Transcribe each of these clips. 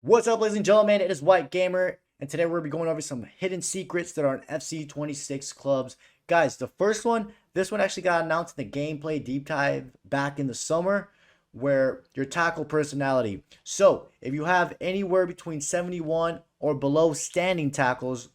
What's up, ladies and gentlemen? It is White Gamer, and today we're going to be going over some hidden secrets that are in FC 26 clubs. Guys, the first one, this one actually got announced in the gameplay deep dive back in the summer, where your tackle personality. So, if you have anywhere between 71 or below standing tackles,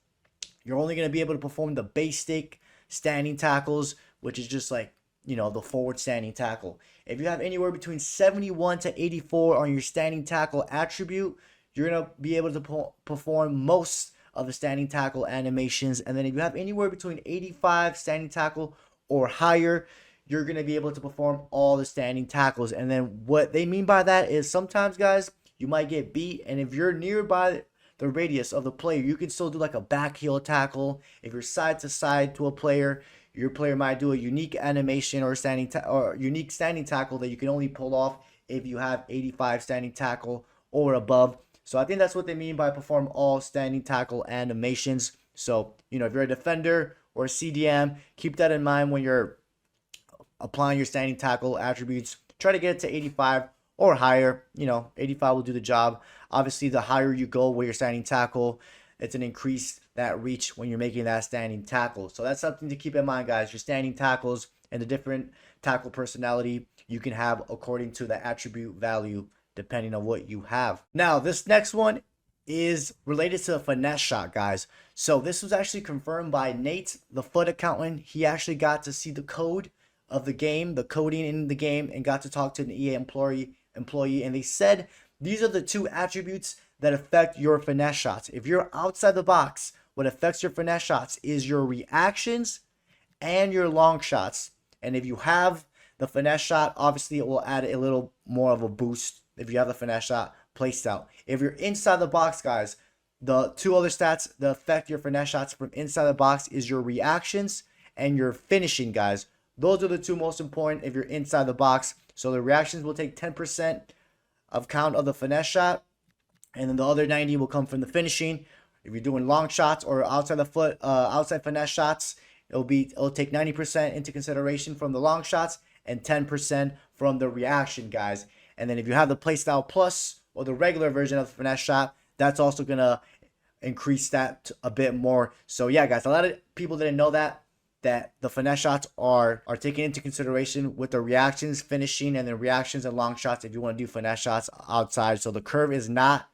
you're only going to be able to perform the basic standing tackles, which is just like, the forward standing tackle. If you have anywhere between 71 to 84 on your standing tackle attribute, you're going to be able to perform most of the standing tackle animations. And then if you have anywhere between 85 standing tackle or higher, you're going to be able to perform all the standing tackles. And then what they mean by that is sometimes, guys, you might get beat. And if you're nearby the radius of the player, you can still do like a back heel tackle. If you're side to side to a player, your player might do a unique animation or unique standing tackle that you can only pull off if you have 85 standing tackle or above. So I think that's what they mean by perform all standing tackle animations. So, if you're a defender or a CDM, keep that in mind when you're applying your standing tackle attributes. Try to get it to 85 or higher. 85 will do the job. Obviously, the higher you go with your standing tackle, it's an increase that reach when you're making that standing tackle. So that's something to keep in mind, guys. Your standing tackles and the different tackle personality you can have according to the attribute value depending on what you have. Now, this next one is related to the finesse shot, guys. So this was actually confirmed by Nate, the FUT accountant. He actually got to see the code of the game, the coding in the game, and got to talk to an EA employee, and they said these are the two attributes that affect your finesse shots. If you're outside the box, what affects your finesse shots is your reactions and your long shots. And if you have the finesse shot, obviously it will add a little more of a boost if you have the finesse shot placed out. If you're inside the box, guys, the two other stats that affect your finesse shots from inside the box is your reactions and your finishing, guys. Those are the two most important if you're inside the box. So the reactions will take 10% of count of the finesse shot, and then the other 90 will come from the finishing. If you're doing long shots or outside the foot, outside finesse shots, it'll take 90% into consideration from the long shots and 10% from the reaction, guys. And then if you have the playstyle plus or the regular version of the finesse shot, that's also gonna increase that a bit more. So yeah, guys, a lot of people didn't know that the finesse shots are taken into consideration with the reactions, finishing, and the reactions and long shots if you want to do finesse shots outside. So the curve is not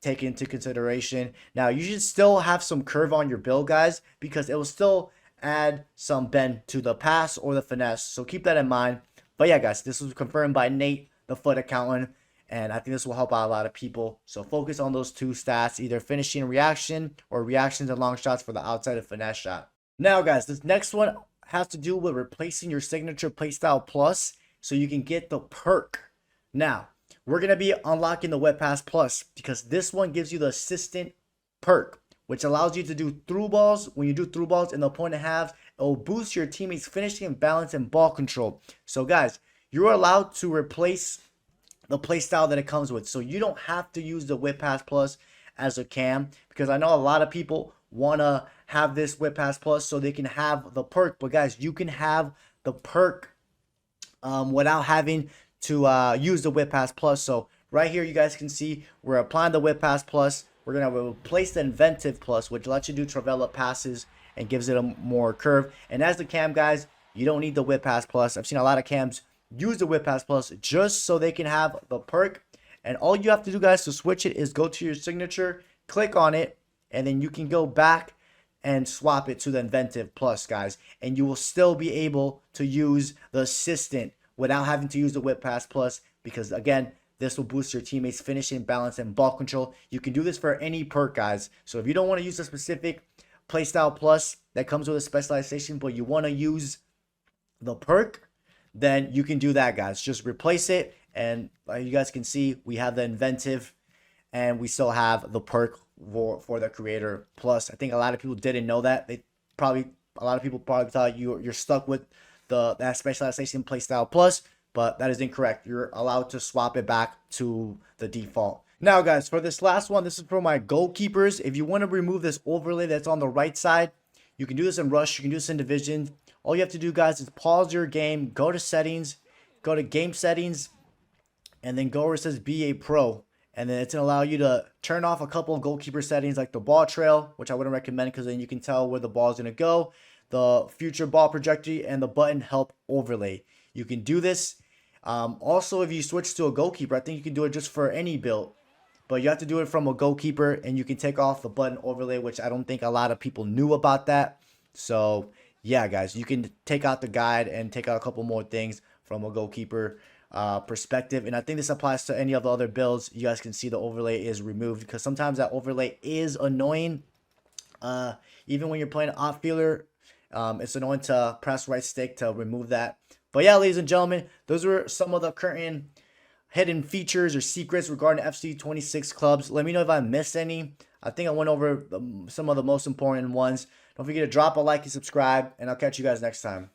taken into consideration. Now, you should still have some curve on your build, guys, because it will still add some bend to the pass or the finesse. So keep that in mind. But yeah, guys, this was confirmed by Nate, the FUT accountant, and I think this will help out a lot of people. So focus on those two stats, either finishing and reaction or reactions and long shots for the outside of finesse shot. Now, guys, this next one has to do with replacing your signature playstyle plus so you can get the perk. Now, we're going to be unlocking the Whip Pass Plus because this one gives you the assistant perk, which allows you to do through balls. When you do through balls in the opponent halves, it will boost your teammates' finishing and balance and ball control. So, guys, you're allowed to replace the playstyle that it comes with. So you don't have to use the Whip Pass Plus as a cam, because I know a lot of people want to have this Whip Pass Plus so they can have the perk. But guys, you can have the perk without having to use the Whip Pass Plus. So right here, you guys can see we're applying the Whip Pass Plus. We're going to replace the Inventive Plus, which lets you do Travella passes and gives it a more curve. And as the cam, guys, you don't need the Whip Pass Plus. I've seen a lot of cams use the Whip Pass Plus just so they can have the perk. And all you have to do, guys, to switch it is go to your signature, click on it, and then you can go back and swap it to the Inventive Plus, guys. And you will still be able to use the assistant without having to use the Whip Pass Plus, because, again, this will boost your teammates' finishing, balance, and ball control. You can do this for any perk, guys. So if you don't want to use a specific playstyle plus that comes with a specialization, but you want to use the perk, then you can do that, guys. Just replace it, and like you guys can see, we have the Inventive, and we still have the perk for the Creator Plus. I think a lot of people didn't know that. A lot of people probably thought you're stuck with that specialization playstyle plus, but that is incorrect. You're allowed to swap it back to the default. Now, guys, for this last one, this is for my goalkeepers. If you want to remove this overlay that's on the right side, you can do this in Rush, you can do this in Division. All you have to do, guys, is pause your game, go to settings, go to game settings, and then go where it says be a pro. And then it's going to allow you to turn off a couple of goalkeeper settings like the ball trail, which I wouldn't recommend because then you can tell where the ball is going to go, the future ball trajectory, and the button help overlay. You can do this. Also, if you switch to a goalkeeper, I think you can do it just for any build. But you have to do it from a goalkeeper, and you can take off the button overlay, which I don't think a lot of people knew about that. So, yeah, guys, you can take out the guide and take out a couple more things from a goalkeeper perspective. And I think this applies to any of the other builds. You guys can see the overlay is removed because sometimes that overlay is annoying. Even when you're playing an outfielder, it's annoying to press right stick to remove that. But yeah, ladies and gentlemen, those were some of the current hidden features or secrets regarding FC26 clubs. Let me know if I missed any. I think I went over some of the most important ones. Don't forget to drop a like and subscribe, and I'll catch you guys next time.